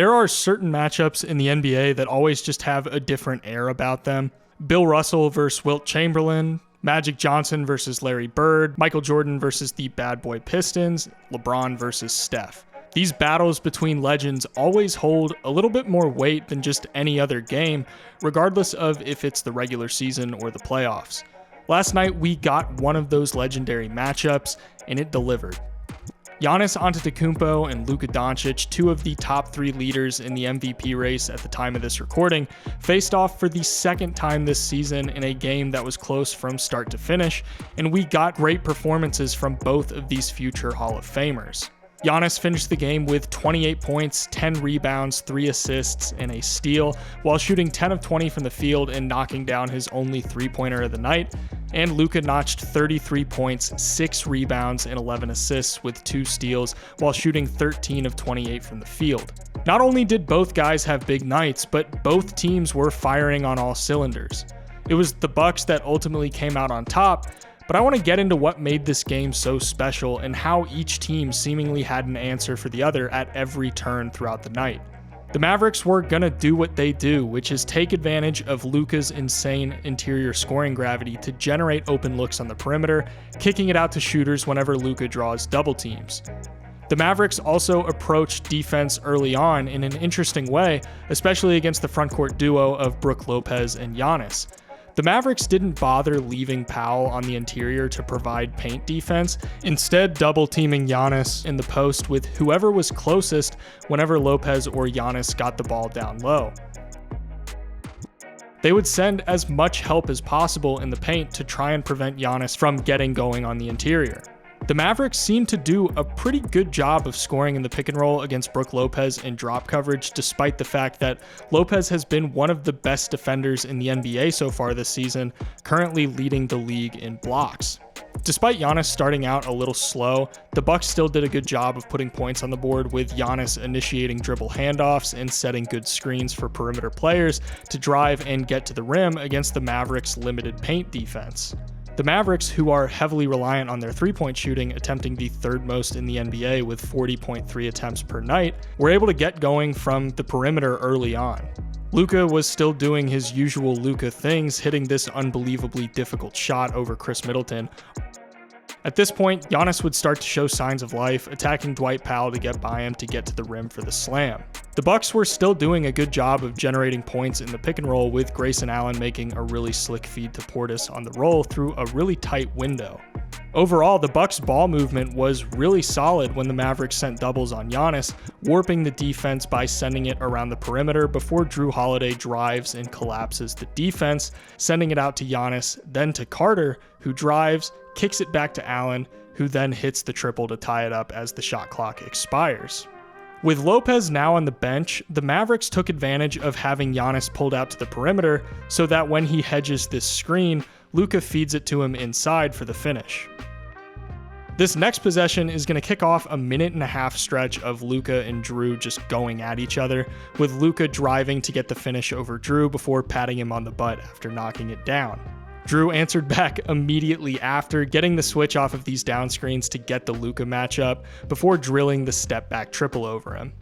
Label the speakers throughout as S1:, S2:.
S1: There are certain matchups in the NBA that always just have a different air about them. Bill Russell versus Wilt Chamberlain, Magic Johnson versus Larry Bird, Michael Jordan versus the Bad Boy Pistons, LeBron versus Steph. These battles between legends always hold a little bit more weight than just any other game, regardless of if it's the regular season or the playoffs. Last night we got one of those legendary matchups, and it delivered. Giannis Antetokounmpo and Luka Doncic, two of the top 3 leaders in the MVP race at the time of this recording, faced off for the second time this season in a game that was close from start to finish, and we got great performances from both of these future Hall of Famers. Giannis finished the game with 28 points, 10 rebounds, 3 assists, and a steal, while shooting 10 of 20 from the field and knocking down his only 3-pointer of the night. And Luka notched 33 points, 6 rebounds, and 11 assists with 2 steals, while shooting 13 of 28 from the field. Not only did both guys have big nights, but both teams were firing on all cylinders. It was the Bucks that ultimately came out on top, but I want to get into what made this game so special and how each team seemingly had an answer for the other at every turn throughout the night. The Mavericks were gonna do what they do, which is take advantage of Luka's insane interior scoring gravity to generate open looks on the perimeter, kicking it out to shooters whenever Luka draws double teams. The Mavericks also approached defense early on in an interesting way, especially against the frontcourt duo of Brook Lopez and Giannis. The Mavericks didn't bother leaving Powell on the interior to provide paint defense, instead double teaming Giannis in the post with whoever was closest whenever Lopez or Giannis got the ball down low. They would send as much help as possible in the paint to try and prevent Giannis from getting going on the interior. The Mavericks seemed to do a pretty good job of scoring in the pick and roll against Brook Lopez in drop coverage, despite the fact that Lopez has been one of the best defenders in the NBA so far this season, currently leading the league in blocks. Despite Giannis starting out a little slow, the Bucks still did a good job of putting points on the board, with Giannis initiating dribble handoffs and setting good screens for perimeter players to drive and get to the rim against the Mavericks' limited paint defense. The Mavericks, who are heavily reliant on their 3-point shooting, attempting the 3rd most in the NBA with 40.3 attempts per night, were able to get going from the perimeter early on. Luka was still doing his usual Luka things, hitting this unbelievably difficult shot over Chris Middleton. At this point, Giannis would start to show signs of life, attacking Dwight Powell to get by him to get to the rim for the slam. The Bucks were still doing a good job of generating points in the pick and roll, with Grayson Allen making a really slick feed to Portis on the roll through a really tight window. Overall, the Bucks' ball movement was really solid when the Mavericks sent doubles on Giannis, warping the defense by sending it around the perimeter before Jrue Holiday drives and collapses the defense, sending it out to Giannis, then to Carter, who drives, kicks it back to Allen, who then hits the triple to tie it up as the shot clock expires. With Lopez now on the bench, the Mavericks took advantage of having Giannis pulled out to the perimeter so that when he hedges this screen, Luka feeds it to him inside for the finish. This next possession is going to kick off a 1.5-minute stretch of Luka and Jrue just going at each other, with Luka driving to get the finish over Jrue before patting him on the butt after knocking it down. Jrue answered back immediately after, getting the switch off of these down screens to get the Luka matchup before drilling the step back triple over him.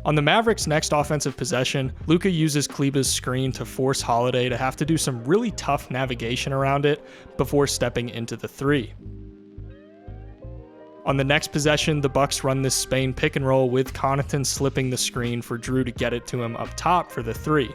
S1: On the Mavericks' next offensive possession, Luka uses Kleber's screen to force Holiday to have to do some really tough navigation around it before stepping into the 3. On the next possession, the Bucks run this Spain pick and roll, with Connaughton slipping the screen for Jrue to get it to him up top for the 3.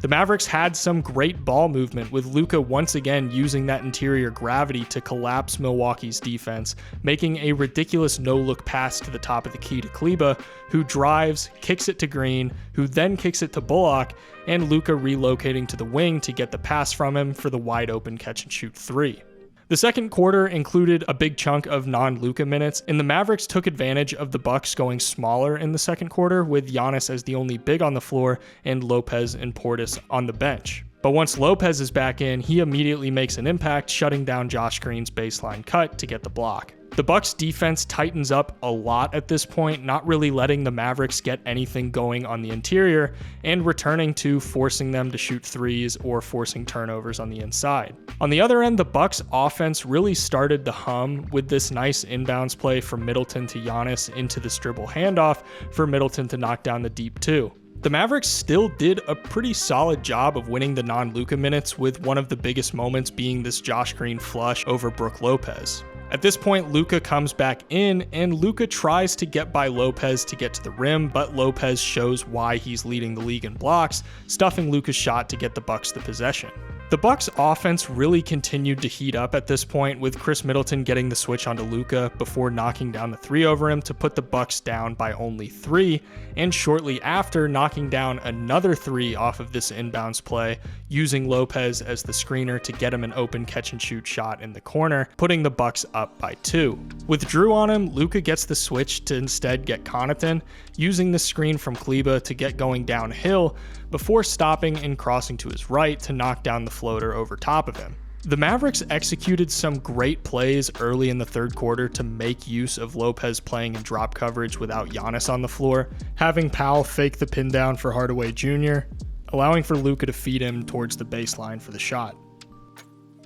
S1: The Mavericks had some great ball movement, with Luka once again using that interior gravity to collapse Milwaukee's defense, making a ridiculous no-look pass to the top of the key to Kleber, who drives, kicks it to Green, who then kicks it to Bullock, and Luka relocating to the wing to get the pass from him for the wide-open catch-and-shoot 3. The second quarter included a big chunk of non-Luka minutes, and the Mavericks took advantage of the Bucks going smaller in the second quarter, with Giannis as the only big on the floor and Lopez and Portis on the bench. But once Lopez is back in, he immediately makes an impact, shutting down Josh Green's baseline cut to get the block. The Bucks defense tightens up a lot at this point, not really letting the Mavericks get anything going on the interior and returning to forcing them to shoot threes or forcing turnovers on the inside. On the other end, the Bucks offense really started to hum with this nice inbounds play from Middleton to Giannis into this dribble handoff for Middleton to knock down the deep two. The Mavericks still did a pretty solid job of winning the non-Luka minutes, with one of the biggest moments being this Josh Green flush over Brook Lopez. At this point, Luka comes back in, and Luka tries to get by Lopez to get to the rim, but Lopez shows why he's leading the league in blocks, stuffing Luka's shot to get the Bucks the possession. The Bucks offense really continued to heat up at this point, with Chris Middleton getting the switch onto Luka before knocking down the three over him to put the Bucks down by only 3, and shortly after knocking down another 3 off of this inbounds play, using Lopez as the screener to get him an open catch and shoot shot in the corner, putting the Bucks up by 2. With Drew on him, Luka gets the switch to instead get Connaughton, using the screen from Kleber to get going downhill before stopping and crossing to his right to knock down the floater over top of him. The Mavericks executed some great plays early in the third quarter to make use of Lopez playing in drop coverage without Giannis on the floor, having Powell fake the pin down for 𝙖𝙗𝙤𝙪 Jr., allowing for Luka to feed him towards the baseline for the shot.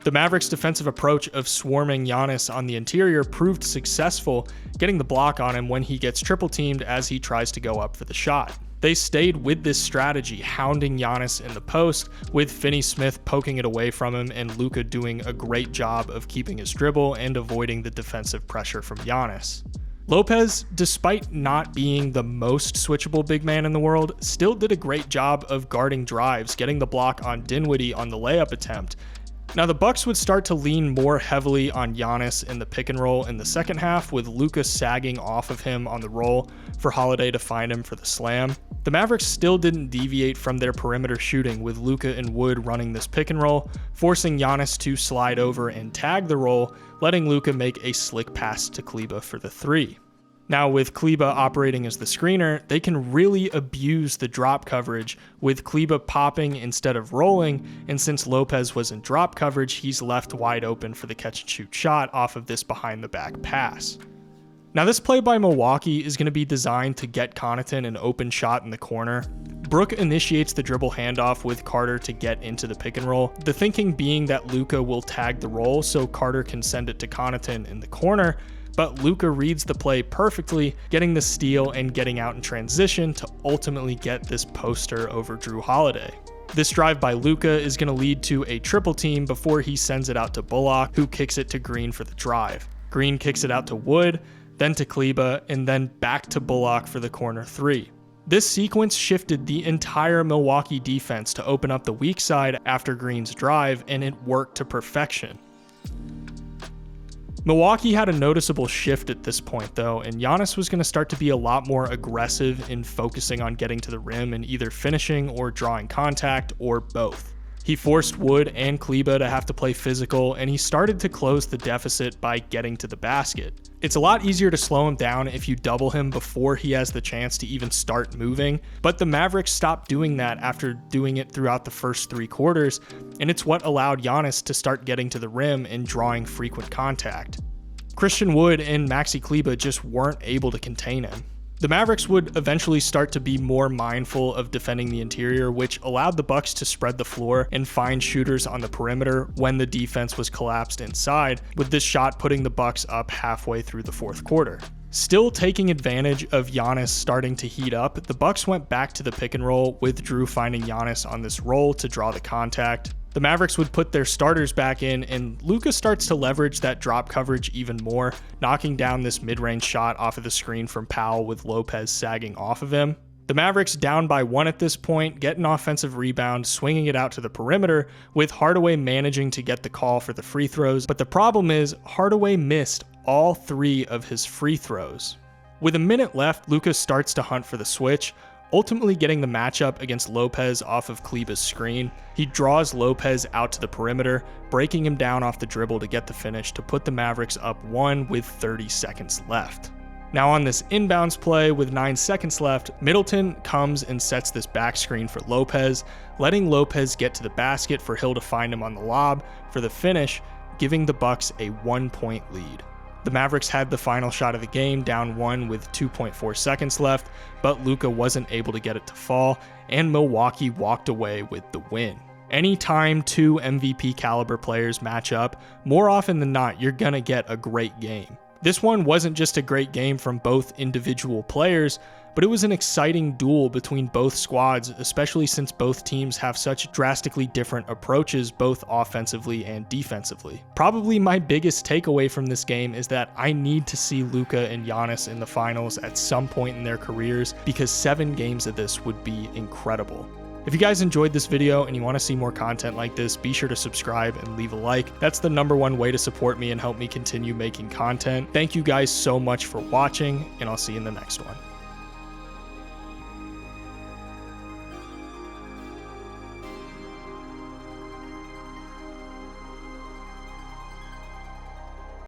S1: The Mavericks' defensive approach of swarming Giannis on the interior proved successful, getting the block on him when he gets triple teamed as he tries to go up for the shot. They stayed with this strategy, hounding Giannis in the post, with Finney-Smith poking it away from him and Luka doing a great job of keeping his dribble and avoiding the defensive pressure from Giannis. Lopez, despite not being the most switchable big man in the world, still did a great job of guarding drives, getting the block on Dinwiddie on the layup attempt. Now the Bucks would start to lean more heavily on Giannis in the pick and roll in the second half, with Luka sagging off of him on the roll for Holiday to find him for the slam. The Mavericks still didn't deviate from their perimeter shooting, with Luka and Wood running this pick and roll, forcing Giannis to slide over and tag the roll, letting Luka make a slick pass to Kleber for the 3. Now with Kleber operating as the screener, they can really abuse the drop coverage, with Kleber popping instead of rolling, and since Lopez was in drop coverage, he's left wide open for the catch and shoot shot off of this behind the back pass. Now this play by Milwaukee is going to be designed to get Connaughton an open shot in the corner. Brook initiates the dribble handoff with Carter to get into the pick and roll, the thinking being that Luka will tag the roll so Carter can send it to Connaughton in the corner, but Luka reads the play perfectly, getting the steal and getting out in transition to ultimately get this poster over Jrue Holiday. This drive by Luka is going to lead to a triple team before he sends it out to Bullock, who kicks it to Green for the drive. Green kicks it out to Wood, then to Kleber, and then back to Bullock for the corner 3. This sequence shifted the entire Milwaukee defense to open up the weak side after Green's drive, and it worked to perfection. Milwaukee had a noticeable shift at this point though, and Giannis was going to start to be a lot more aggressive in focusing on getting to the rim and either finishing or drawing contact, or both. He forced Wood and Kleber to have to play physical, and he started to close the deficit by getting to the basket. It's a lot easier to slow him down if you double him before he has the chance to even start moving, but the Mavericks stopped doing that after doing it throughout the first 3 quarters, and it's what allowed Giannis to start getting to the rim and drawing frequent contact. Christian Wood and Maxi Kleber just weren't able to contain him. The Mavericks would eventually start to be more mindful of defending the interior, which allowed the Bucks to spread the floor and find shooters on the perimeter when the defense was collapsed inside, with this shot putting the Bucks up halfway through the fourth quarter. Still taking advantage of Giannis starting to heat up, the Bucks went back to the pick and roll, with Jrue finding Giannis on this roll to draw the contact. The Mavericks would put their starters back in, and Luka starts to leverage that drop coverage even more, knocking down this mid-range shot off of the screen from Powell with Lopez sagging off of him. The Mavericks down by 1 at this point, get an offensive rebound, swinging it out to the perimeter, with 𝙖𝙗𝙤𝙪 managing to get the call for the free throws, but the problem is 𝙖𝙗𝙤𝙪 missed all 3 of his free throws. With a minute left, Luka starts to hunt for the switch, ultimately getting the matchup against Lopez off of Kleber's screen. He draws Lopez out to the perimeter, breaking him down off the dribble to get the finish to put the Mavericks up 1 with 30 seconds left. Now on this inbounds play with 9 seconds left, Middleton comes and sets this back screen for Lopez, letting Lopez get to the basket for Hill to find him on the lob for the finish, giving the Bucks a 1-point lead. The Mavericks had the final shot of the game, down 1 with 2.4 seconds left, but Luka wasn't able to get it to fall, and Milwaukee walked away with the win. Anytime two MVP caliber players match up, more often than not, you're gonna get a great game. This one wasn't just a great game from both individual players, but it was an exciting duel between both squads, especially since both teams have such drastically different approaches both offensively and defensively. Probably my biggest takeaway from this game is that I need to see Luka and Giannis in the finals at some point in their careers, because 7 games of this would be incredible. If you guys enjoyed this video and you want to see more content like this, be sure to subscribe and leave a like. That's the #1 way to support me and help me continue making content. Thank you guys so much for watching, and I'll see you in the next one.